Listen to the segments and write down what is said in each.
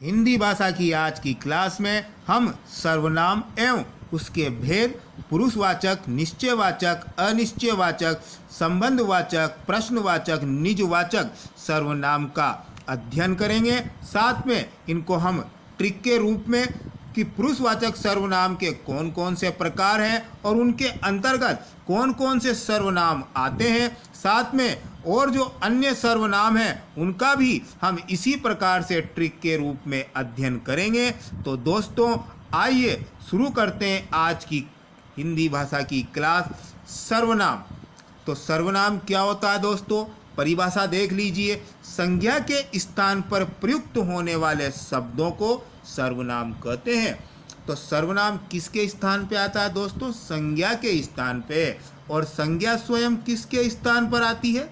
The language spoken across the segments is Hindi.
हिंदी भाषा की आज की क्लास में हम सर्वनाम एवं उसके भेद, पुरुषवाचक, निश्चयवाचक, अनिश्चयवाचक, संबंधवाचक, प्रश्नवाचक, निजवाचक सर्वनाम का अध्ययन करेंगे। साथ में इनको हम ट्रिक के रूप में कि पुरुषवाचक सर्वनाम के कौन कौन से प्रकार हैं और उनके अंतर्गत कौन कौन से सर्वनाम आते हैं, साथ में और जो अन्य सर्वनाम हैं उनका भी हम इसी प्रकार से ट्रिक के रूप में अध्ययन करेंगे। तो दोस्तों आइए शुरू करते हैं आज की हिंदी भाषा की क्लास। सर्वनाम, तो सर्वनाम क्या होता है दोस्तों? परिभाषा देख लीजिए। संज्ञा के स्थान पर प्रयुक्त होने वाले शब्दों को सर्वनाम कहते हैं। तो सर्वनाम किसके स्थान पे आता है दोस्तों? संज्ञा के स्थान पे। और संज्ञा स्वयं किसके स्थान पर आती है?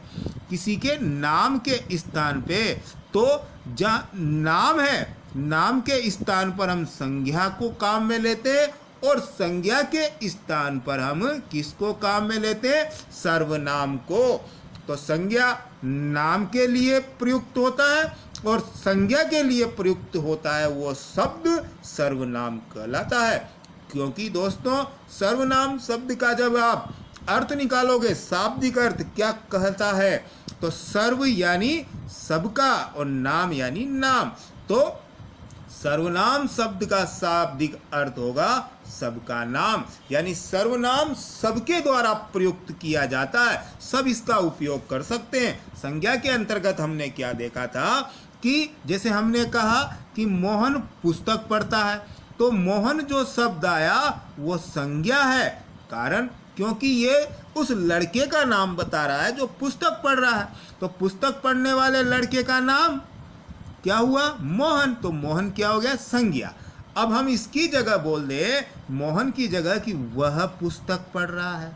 किसी के नाम के स्थान पे। तो जहाँ नाम है, नाम के स्थान पर हम संज्ञा को काम में लेते हैं और संज्ञा के स्थान पर हम किसको काम में लेते हैं? सर्वनाम को। तो संज्ञा नाम के लिए प्रयुक्त होता है और संज्ञा के लिए प्रयुक्त होता है वो शब्द सर्वनाम कहलाता है। क्योंकि दोस्तों सर्वनाम शब्द का जब आप अर्थ निकालोगे, शाब्दिक अर्थ क्या कहता है? तो सर्व यानी सबका और नाम यानी नाम। तो सर्वनाम शब्द का शाब्दिक अर्थ होगा सबका नाम, यानी सर्वनाम सबके द्वारा प्रयुक्त किया जाता है, सब इसका उपयोग कर सकते हैं। संज्ञा के अंतर्गत हमने क्या देखा था कि जैसे हमने कहा कि मोहन पुस्तक पढ़ता है, तो मोहन जो शब्द आया वो संज्ञा है। कारण क्योंकि ये उस लड़के का नाम बता रहा है जो पुस्तक पढ़ रहा है। तो पुस्तक पढ़ने वाले लड़के का नाम क्या हुआ? मोहन। तो मोहन क्या हो गया? संज्ञा। अब हम इसकी जगह बोल दे मोहन की जगह कि वह पुस्तक पढ़ रहा है,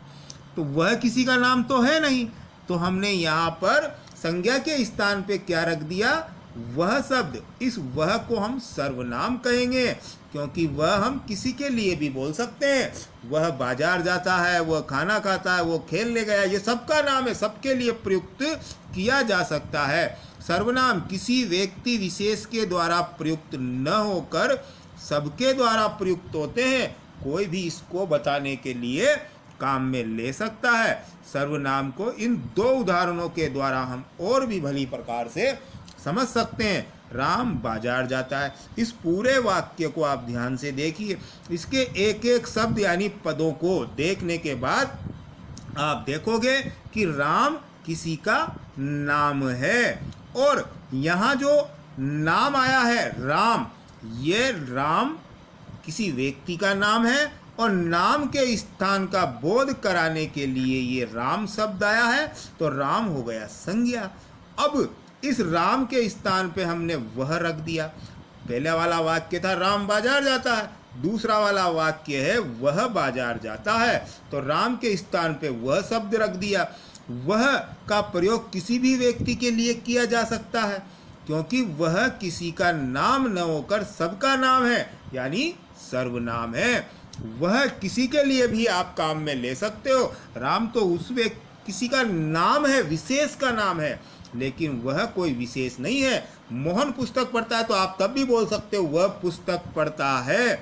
तो वह किसी का नाम तो है नहीं। तो हमने यहाँ पर संज्ञा के स्थान पे क्या रख दिया? वह शब्द। इस वह को हम सर्वनाम कहेंगे क्योंकि वह हम किसी के लिए भी बोल सकते हैं। वह बाजार जाता है, वह खाना खाता है, वो खेलने गया, ये सबका नाम है, सबके लिए प्रयुक्त किया जा सकता है। सर्वनाम किसी व्यक्ति विशेष के द्वारा प्रयुक्त न होकर सबके द्वारा प्रयुक्त होते हैं। कोई भी इसको बताने के लिए काम में ले सकता है। सर्वनाम को इन दो उदाहरणों के द्वारा हम और भी भली प्रकार से समझ सकते हैं। राम बाजार जाता है, इस पूरे वाक्य को आप ध्यान से देखिए। इसके एक एक शब्द यानी पदों को देखने के बाद आप देखोगे कि राम किसी का नाम है। और यहाँ जो नाम आया है राम, ये राम किसी व्यक्ति का नाम है और नाम के स्थान का बोध कराने के लिए ये राम शब्द आया है, तो राम हो गया संज्ञा। अब इस राम के स्थान पे हमने वह रख दिया। पहले वाला वाक्य था राम बाजार जाता है, दूसरा वाला वाक्य है वह बाजार जाता है, तो राम के स्थान पे वह शब्द रख दिया। वह का प्रयोग किसी भी व्यक्ति के लिए किया जा सकता है क्योंकि वह किसी का नाम न होकर सबका नाम है, यानी सर्वनाम है। वह किसी के लिए भी आप काम में ले सकते हो। राम तो उस व्यक्ति किसी का नाम है, विशेष का नाम है, लेकिन वह कोई विशेष नहीं है। मोहन पुस्तक पढ़ता है तो आप तब भी बोल सकते हो वह पुस्तक पढ़ता है।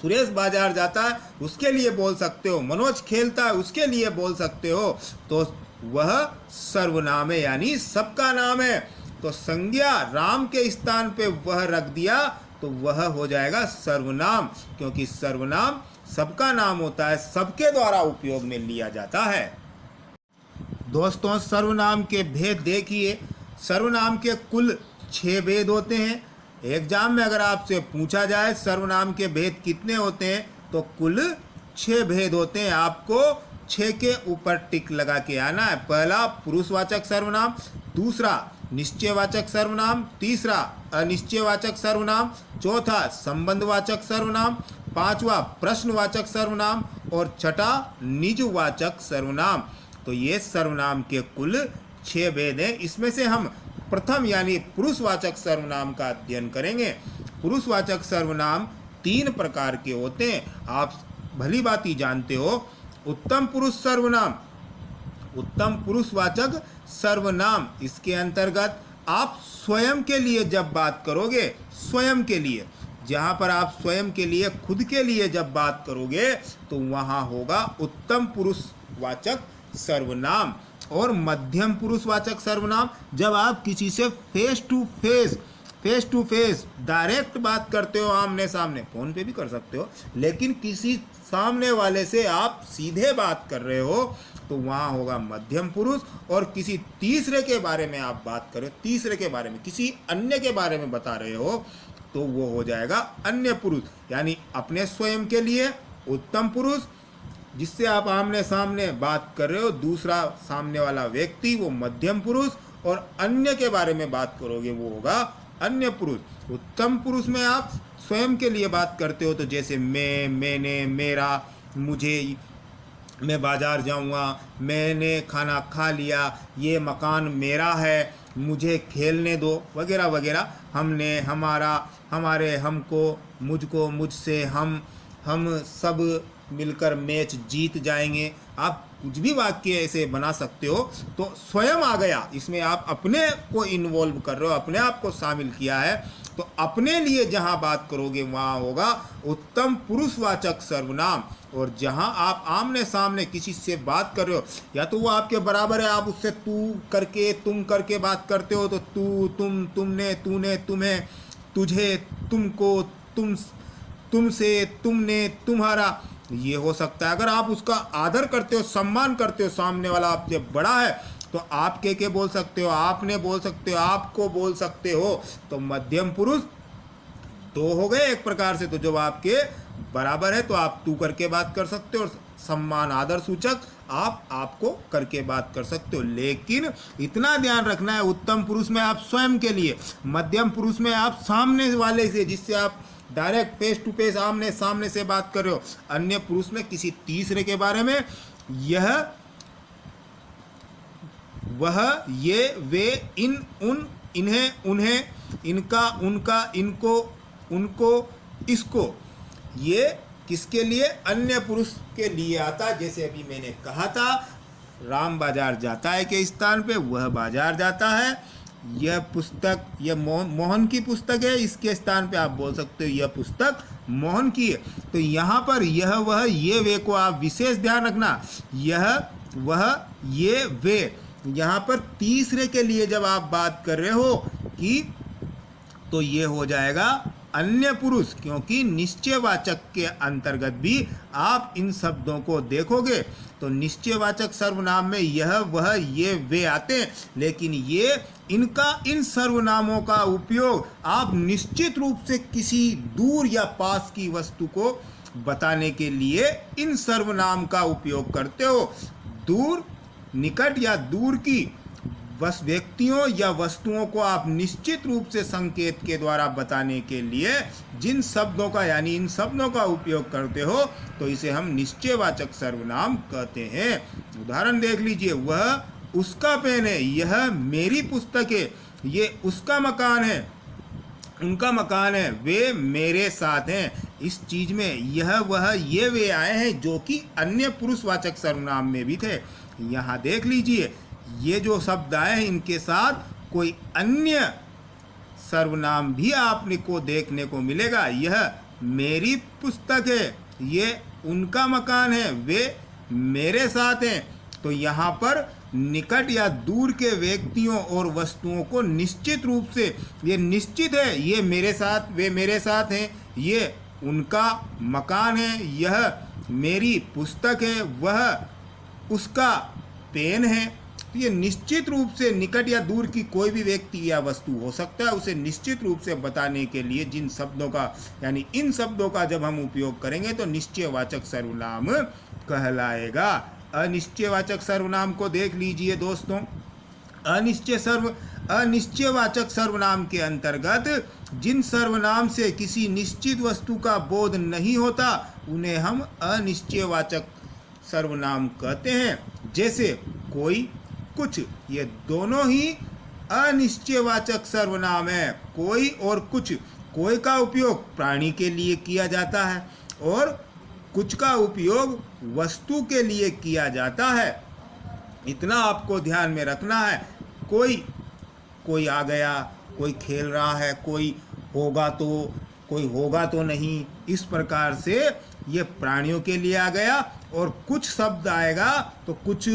सुरेश बाजार जाता है उसके लिए बोल सकते हो। मनोज खेलता है उसके लिए बोल सकते हो। तो वह सर्वनाम है, यानी सबका नाम है। तो संज्ञा राम के स्थान पे वह रख दिया तो वह हो जाएगा सर्वनाम, क्योंकि सर्वनाम सबका नाम होता है, सबके द्वारा उपयोग में लिया जाता है। दोस्तों सर्वनाम के भेद देखिए। सर्वनाम के कुल 6 भेद होते हैं। एग्जाम में अगर आपसे पूछा जाए सर्वनाम के भेद कितने होते हैं, तो कुल 6 भेद होते हैं। आपको 6 के ऊपर टिक लगा के आना है। पहला पुरुषवाचक सर्वनाम, दूसरा निश्चयवाचक सर्वनाम, तीसरा अनिश्चयवाचक सर्वनाम, चौथा संबंधवाचक सर्वनाम, पांचवा प्रश्नवाचक सर्वनाम और छठा निजवाचक सर्वनाम। तो ये सर्वनाम के कुल 6 भेद हैं। इसमें से हम प्रथम यानी पुरुषवाचक सर्वनाम का अध्ययन करेंगे। पुरुषवाचक सर्वनाम 3 प्रकार के होते हैं, आप भली भांति जानते हो। उत्तम पुरुष सर्वनाम, उत्तम पुरुषवाचक सर्वनाम, इसके अंतर्गत आप स्वयं के लिए जब बात करोगे, स्वयं के लिए, जहाँ पर आप स्वयं के लिए, खुद के लिए जब बात करोगे तो वहाँ होगा उत्तम पुरुषवाचक सर्वनाम। और मध्यम पुरुषवाचक सर्वनाम जब आप किसी से फेस टू फेस डायरेक्ट बात करते हो, आमने सामने, फ़ोन पे भी कर सकते हो, लेकिन किसी सामने वाले से आप सीधे बात कर रहे हो तो वहाँ होगा मध्यम पुरुष। और किसी तीसरे के बारे में आप बात कर रहे हो, तीसरे के बारे में, किसी अन्य के बारे में बता रहे हो तो वो हो जाएगा अन्य पुरुष। यानी अपने स्वयं के लिए उत्तम पुरुष, जिससे आप आमने सामने बात कर रहे हो, दूसरा सामने वाला व्यक्ति वो मध्यम पुरुष, और अन्य के बारे में बात करोगे वो होगा अन्य पुरुष। उत्तम पुरुष में आप स्वयं के लिए बात करते हो तो जैसे मैं, मैंने, मेरा, मुझे, मैं बाज़ार जाऊंगा, मैंने खाना खा लिया, ये मकान मेरा है, मुझे खेलने दो, वगैरह वगैरह। हमने, हमारा, हमारे, हमको, मुझको, मुझसे, हम सब मिलकर मैच जीत जाएंगे। आप कुछ भी वाक्य ऐसे बना सकते हो। तो स्वयं आ गया, इसमें आप अपने को इन्वॉल्व कर रहे हो, अपने आप को शामिल किया है। तो अपने लिए जहाँ बात करोगे वहाँ होगा उत्तम पुरुषवाचक सर्वनाम। और जहाँ आप आमने सामने किसी से बात कर रहे हो, या तो वो आपके बराबर है, आप उससे तू करके, तुम करके बात करते हो, तो तू, तुम, तुमने, तूने, तुम्हें, तुझे, तुमको, तुमसे, तुमने, तुम्हारा, ये हो सकता है। अगर आप उसका आदर करते हो, सम्मान करते हो, सामने वाला आपसे बड़ा है, तो आप के बोल सकते हो, आपने बोल सकते हो, आपको बोल सकते हो। तो मध्यम पुरुष दो हो गए एक प्रकार से। तो जब आपके बराबर है तो आप तू करके बात कर सकते हो, और सम्मान, आदर सूचक आप आपको करके बात कर सकते हो। लेकिन इतना ध्यान रखना है, उत्तम पुरुष में आप स्वयं के लिए, मध्यम पुरुष में आप सामने वाले से, जिससे आप डायरेक्ट फेस टू फेस, आमने सामने से बात कर रहे हो, अन्य पुरुष में किसी तीसरे के बारे में, यह, वह, ये, वे, इन, उन, इन्हें, उन्हें, इनका, उनका, इनको, उनको, इसको, ये किसके लिए? अन्य पुरुष के लिए आता है। जैसे अभी मैंने कहा था, राम बाजार जाता है के स्थान पे वह बाजार जाता है। यह पुस्तक, यह मोहन की पुस्तक है, इसके स्थान पे आप बोल सकते हो यह पुस्तक मोहन की है। तो यहाँ पर यह, वह, ये, वे को आप विशेष ध्यान रखना। यह, वह, ये, वे, यहाँ पर तीसरे के लिए जब आप बात कर रहे हो कि, तो ये हो जाएगा अन्य पुरुष, क्योंकि निश्चयवाचक के अंतर्गत भी आप इन शब्दों को देखोगे तो निश्चयवाचक सर्वनाम में यह, वह, ये, वे आते हैं। लेकिन ये, इनका, इन सर्वनामों का उपयोग आप निश्चित रूप से किसी दूर या पास की वस्तु को बताने के लिए इन सर्वनाम का उपयोग करते हो। दूर, निकट या दूर की बस व्यक्तियों या वस्तुओं को आप निश्चित रूप से संकेत के द्वारा बताने के लिए जिन शब्दों का, यानी इन शब्दों का उपयोग करते हो, तो इसे हम निश्चयवाचक सर्वनाम कहते हैं। उदाहरण देख लीजिए, वह उसका पेन है, यह मेरी पुस्तक है, ये उसका मकान है, उनका मकान है, वे मेरे साथ हैं। इस चीज में यह, वह, ये, वे आए हैं जो कि अन्य पुरुषवाचक सर्वनाम में भी थे। यहाँ देख लीजिए, ये जो शब्द आए हैं इनके साथ कोई अन्य सर्वनाम भी आपने को देखने को मिलेगा। यह मेरी पुस्तक है, ये उनका मकान है, वे मेरे साथ हैं। तो यहाँ पर निकट या दूर के व्यक्तियों और वस्तुओं को निश्चित रूप से, ये निश्चित है, ये मेरे साथ, वे मेरे साथ हैं, ये उनका मकान है, यह मेरी पुस्तक है, वह उसका पेन है। तो ये निश्चित रूप से निकट या दूर की कोई भी व्यक्ति या वस्तु हो सकता है, उसे निश्चित रूप से बताने के लिए जिन शब्दों का, यानी इन शब्दों का जब हम उपयोग करेंगे तो निश्चयवाचक सर्वनाम कहलाएगा। अनिश्चयवाचक सर्वनाम को देख लीजिए दोस्तों। अनिश्चयवाचक सर्वनाम के अंतर्गत जिन सर्वनाम से किसी निश्चित वस्तु का बोध नहीं होता उन्हें हम अनिश्चयवाचक सर्वनाम कहते हैं। जैसे कोई, कुछ, ये दोनों ही अनिश्चयवाचक सर्वनाम है। कोई और कुछ, कोई का उपयोग प्राणी के लिए किया जाता है और कुछ का उपयोग वस्तु के लिए किया जाता है। इतना आपको ध्यान में रखना है। कोई कोई आ गया, कोई खेल रहा है, कोई होगा तो नहीं, इस प्रकार से ये प्राणियों के लिए आ गया। और कुछ शब्द आएगा तो कुछ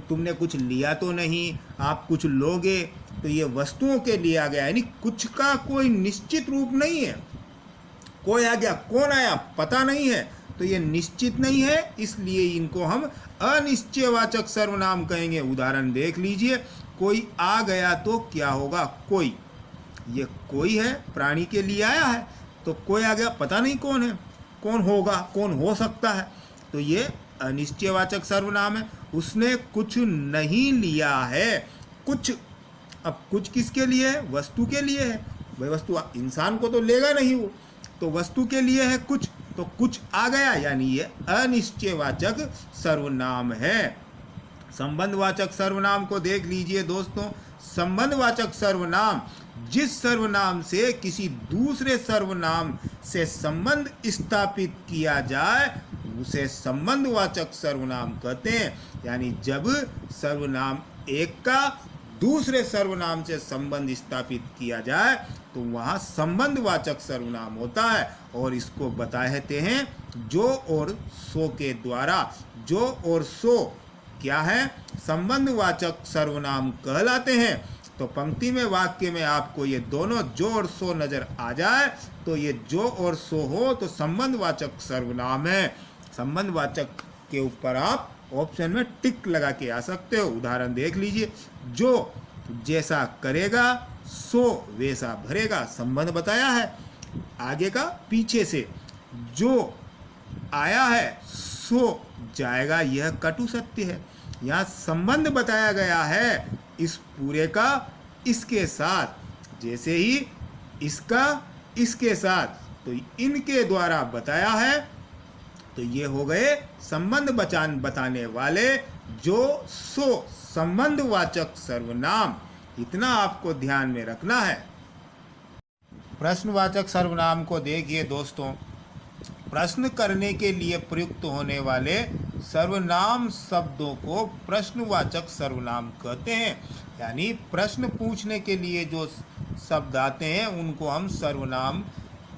तुमने कुछ लिया तो नहीं, आप कुछ लोगे, तो ये वस्तुओं के लिए आ गया। यानी कुछ का कोई निश्चित रूप नहीं है, कोई आ गया, कौन आया पता नहीं है, तो ये निश्चित नहीं है, इसलिए इनको हम अनिश्चयवाचक सर्वनाम कहेंगे। उदाहरण देख लीजिए, कोई आ गया तो क्या होगा, कोई, ये कोई है, प्राणी के लिए आया है, तो कोई आ गया, पता नहीं कौन है, कौन होगा, कौन हो सकता है, तो ये अनिश्चयवाचक सर्वनाम है। उसने कुछ नहीं लिया है, कुछ, अब कुछ किसके लिए है, वस्तु के लिए है भाई, वस्तु इंसान को तो लेगा नहीं वो, तो वस्तु के लिए है कुछ, तो कुछ आ गया, यानी ये अनिश्चयवाचक सर्वनाम है। संबंधवाचक सर्वनाम को देख लीजिए दोस्तों। संबंधवाचक सर्वनाम जिस सर्वनाम से किसी दूसरे सर्वनाम से संबंध स्थापित किया जाए उसे संबंधवाचक सर्वनाम कहते हैं। यानी जब सर्वनाम एक का दूसरे सर्वनाम से संबंध स्थापित किया जाए तो वहाँ संबंधवाचक सर्वनाम होता है, और इसको बताते हैं जो और सो के द्वारा। जो और सो क्या है, संबंधवाचक सर्वनाम कहलाते हैं। तो पंक्ति में, वाक्य में आपको ये दोनों जो और सो नजर आ जाए तो ये जो और सो हो तो संबंधवाचक सर्वनाम है। संबंधवाचक के ऊपर आप ऑप्शन में टिक लगा के आ सकते हो। उदाहरण देख लीजिए, जो जैसा करेगा सो वैसा भरेगा, संबंध बताया है आगे का पीछे से। जो आया है सो जाएगा, यह कटु सत्य है। यहाँ संबंध बताया गया है इस पूरे का इसके साथ, जैसे ही इसका इसके साथ, तो इनके द्वारा बताया है, तो ये हो गए संबंध बताने वाले जो सो संबंधवाचक सर्वनाम। इतना आपको ध्यान में रखना है। प्रश्नवाचक सर्वनाम को देखिए दोस्तों। प्रश्न करने के लिए प्रयुक्त होने वाले सर्वनाम शब्दों को प्रश्नवाचक सर्वनाम कहते हैं। यानी प्रश्न पूछने के लिए जो शब्द आते हैं उनको हम सर्वनाम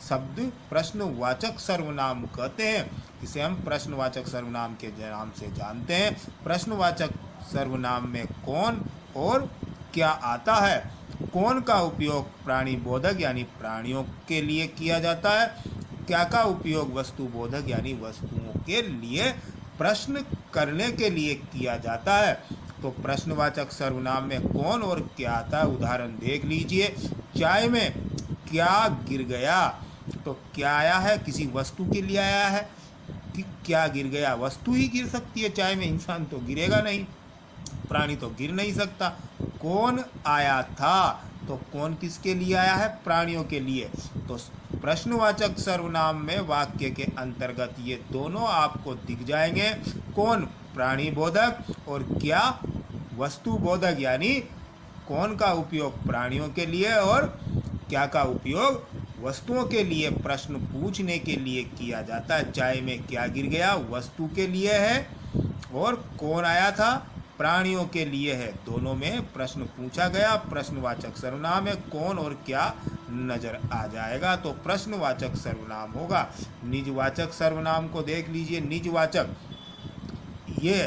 शब्द प्रश्नवाचक सर्वनाम कहते हैं। इसे हम प्रश्नवाचक सर्वनाम के नाम से जानते हैं। प्रश्नवाचक सर्वनाम में कौन और क्या आता है। कौन का उपयोग प्राणी बोधक यानी प्राणियों के लिए किया जाता है। क्या का उपयोग वस्तु बोधक यानी वस्तुओं के लिए प्रश्न करने के लिए किया जाता है। तो प्रश्नवाचक सर्वनाम में कौन और क्या आता है। उदाहरण देख लीजिए, चाय में क्या गिर गया, तो क्या आया है, किसी वस्तु के लिए आया है कि क्या गिर गया। वस्तु ही गिर सकती है चाय में, इंसान तो गिरेगा नहीं, प्राणी तो गिर नहीं सकता। कौन आया था, तो कौन किसके लिए आया है, प्राणियों के लिए। तो प्रश्नवाचक सर्वनाम में वाक्य के अंतर्गत ये दोनों आपको दिख जाएंगे। कौन प्राणी बोधक और क्या वस्तु बोधक, यानी कौन का उपयोग प्राणियों के लिए और क्या का उपयोग वस्तुओं के लिए प्रश्न पूछने के लिए किया जाता है। चाय में क्या गिर गया वस्तु के लिए है और कौन आया था प्राणियों के लिए है। दोनों में प्रश्न पूछा गया, प्रश्नवाचक सर्वनाम है। कौन और क्या नजर आ जाएगा तो प्रश्नवाचक सर्वनाम होगा। निजवाचक सर्वनाम को देख लीजिए। निजवाचक ये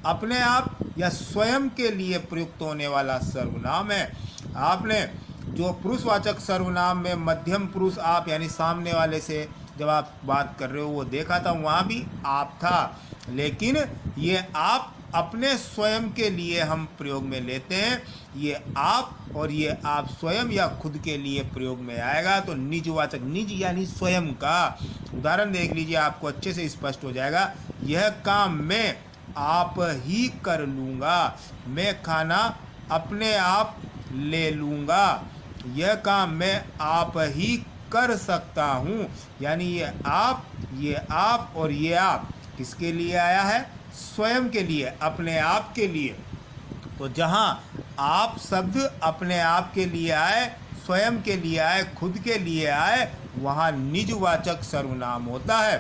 अपने आप या स्वयं के लिए प्रयुक्त होने वाला सर्वनाम है। आपने जो पुरुषवाचक सर्वनाम में मध्यम पुरुष आप यानी सामने वाले से जब आप बात कर रहे हो वो देखा था, वहाँ भी आप था, लेकिन ये आप अपने स्वयं के लिए हम प्रयोग में लेते हैं। ये आप और ये आप स्वयं या खुद के लिए प्रयोग में आएगा तो निजवाचक, निज यानी स्वयं का। उदाहरण देख लीजिए, आपको अच्छे से स्पष्ट हो जाएगा। यह काम मैं आप ही कर लूँगा, मैं खाना अपने आप ले लूँगा। यह काम मैं आप ही कर सकता हूँ, यानी ये आप और ये आप किसके लिए आया है, स्वयं के लिए, अपने आप के लिए। तो जहाँ आप शब्द अपने आप के लिए आए, स्वयं के लिए आए, खुद के लिए आए, वहाँ निजवाचक सर्वनाम होता है।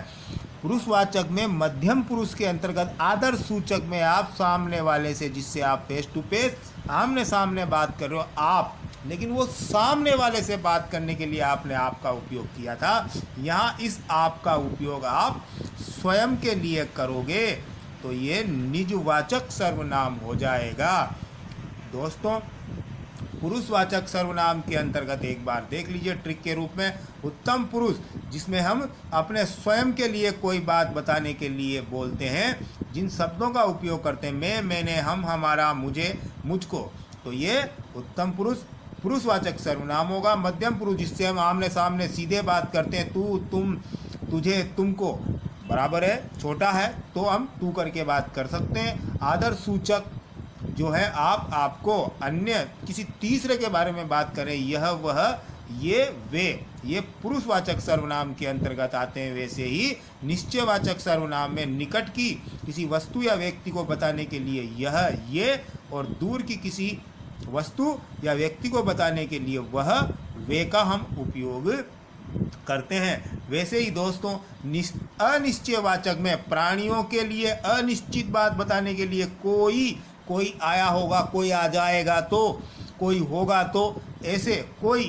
पुरुषवाचक में मध्यम पुरुष के अंतर्गत आदर सूचक में आप सामने वाले से जिससे आप फेस टू फेस आमने सामने बात कर रहे हो, आप लेकिन वो सामने वाले से बात करने के लिए आपने आप का उपयोग किया था। यहाँ इस आप का उपयोग आप स्वयं के लिए करोगे तो ये निजवाचक सर्वनाम हो जाएगा। दोस्तों, पुरुषवाचक सर्वनाम के अंतर्गत एक बार देख लीजिए ट्रिक के रूप में, उत्तम पुरुष, जिसमें हम अपने स्वयं के लिए कोई बात बताने के लिए बोलते हैं, जिन शब्दों का उपयोग करते हैं मैं, मैंने, हम, हमारा, मुझे, मुझको, तो ये उत्तम पुरुष पुरुषवाचक सर्वनाम होगा। मध्यम पुरुष, जिससे हम आमने सामने सीधे बात करते हैं, तू, तुम, तुझे, तुमको, बराबर है, छोटा है तो हम तू करके बात कर सकते हैं। आदर सूचक जो है आप, आपको, अन्य, किसी तीसरे के बारे में बात करें, यह, वह, ये, वे, ये पुरुषवाचक सर्वनाम के अंतर्गत आते हैं। वैसे ही निश्चयवाचक सर्वनाम में निकट की किसी वस्तु या व्यक्ति को बताने के लिए यह, ये, और दूर की किसी वस्तु या व्यक्ति को बताने के लिए वह, वे का हम उपयोग करते हैं। वैसे ही दोस्तों, अनिश्चयवाचक में प्राणियों के लिए अनिश्चित बात बताने के लिए कोई आया होगा, कोई आ जाएगा, तो कोई होगा, तो ऐसे कोई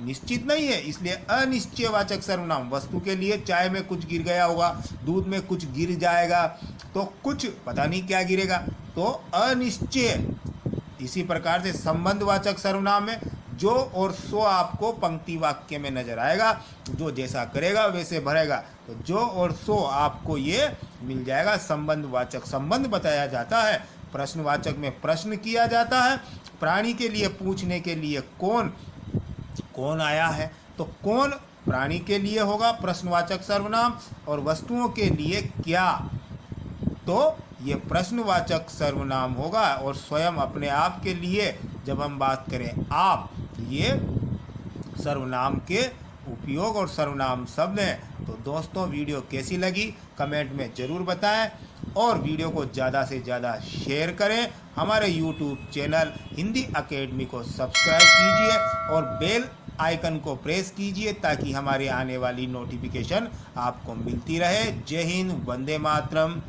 निश्चित नहीं है, इसलिए अनिश्चयवाचक सर्वनाम। वस्तु के लिए चाय में कुछ गिर गया होगा, दूध में कुछ गिर जाएगा, तो कुछ पता नहीं क्या गिरेगा, तो अनिश्चय। इसी प्रकार से संबंधवाचक सर्वनाम में जो और सो आपको पंक्ति वाक्य में नजर आएगा, जो जैसा करेगा वैसे भरेगा, तो जो और सो आपको ये मिल जाएगा। संबंधवाचक संबंध बताया जाता है, प्रश्नवाचक में प्रश्न किया जाता है। प्राणी के लिए पूछने के लिए कौन आया है, तो कौन प्राणी के लिए होगा प्रश्नवाचक सर्वनाम, और वस्तुओं के लिए क्या, तो ये प्रश्नवाचक सर्वनाम होगा। और स्वयं अपने आप के लिए जब हम बात करें आप, ये सर्वनाम के उपयोग और सर्वनाम शब्द हैं। तो दोस्तों, वीडियो कैसी लगी कमेंट में ज़रूर बताएं, और वीडियो को ज़्यादा से ज़्यादा शेयर करें। हमारे YouTube चैनल हिंदी अकेडमी को सब्सक्राइब कीजिए और बेल आइकन को प्रेस कीजिए ताकि हमारे आने वाली नोटिफिकेशन आपको मिलती रहे। जय हिंद, वंदे मातरम।